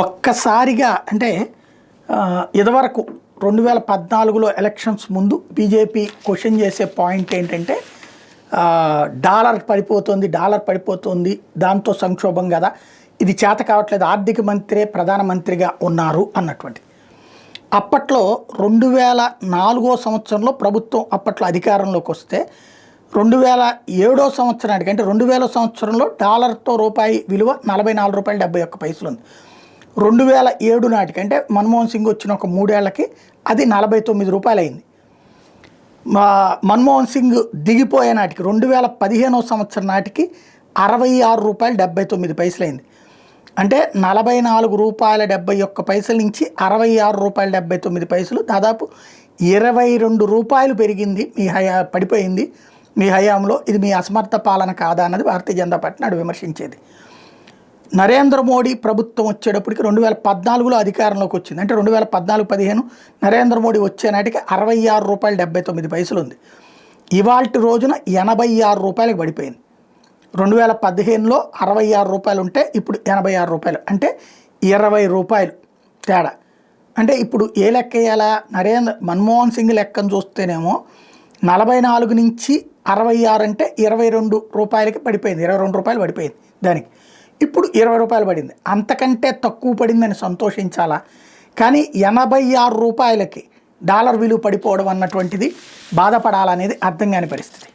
ఒక్కసారిగా అంటే ఇదివరకు 2014లో ఎలక్షన్స్ ముందు బీజేపీ క్వశ్చన్ చేసే పాయింట్ ఏంటంటే డాలర్ పడిపోతుంది దాంతో సంక్షోభం కదా, ఇది చేత కావట్లేదు, ఆర్థిక మంత్రే ప్రధానమంత్రిగా ఉన్నారు అన్నటువంటి. అప్పట్లో 2004 సంవత్సరంలో ప్రభుత్వం అప్పట్లో అధికారంలోకి వస్తే 2007 సంవత్సరానికి అంటే 2000 సంవత్సరంలో డాలర్తో రూపాయి విలువ ₹44.71 ఉంది. 2007 నాటికి అంటే మన్మోహన్ సింగ్ వచ్చిన ఒక 3 ఏళ్లకి అది ₹49 అయింది. మన్మోహన్ సింగ్ దిగిపోయే నాటికి 2015 సంవత్సరం నాటికి ₹66.79 అయింది. అంటే ₹44.71 నుంచి ₹66.79, దాదాపు ₹22 పెరిగింది. పడిపోయింది మీ హయాంలో. ఇది మీ అసమర్థ పాలన కాదా అన్నది భారతీయ జనతా పార్టీ నాడు విమర్శించేది. నరేంద్ర మోడీ ప్రభుత్వం వచ్చేటప్పటికి 2014లో అధికారంలోకి వచ్చింది. అంటే 2014-15 నరేంద్ర మోడీ వచ్చే నాటికి ₹66.79 ఉంది. ఇవాల్టి రోజున ₹86 పడిపోయింది. 2015లో ₹66 ఉంటే ఇప్పుడు ₹86, అంటే ₹20 తేడా. అంటే ఇప్పుడు ఏ లెక్క వేయాలా? మన్మోహన్ సింగ్ లెక్కను చూస్తేనేమో 44 నుంచి 66 అంటే ₹22 పడిపోయింది, ₹22 పడిపోయింది దానికి. ఇప్పుడు ₹20 పడింది. అంతకంటే తక్కువ పడిందని సంతోషించాలా? కానీ ₹86కి డాలర్ విలువ పడిపోవడం అన్నటువంటిది బాధపడాలనేది అర్థం కాని పరిస్థితి.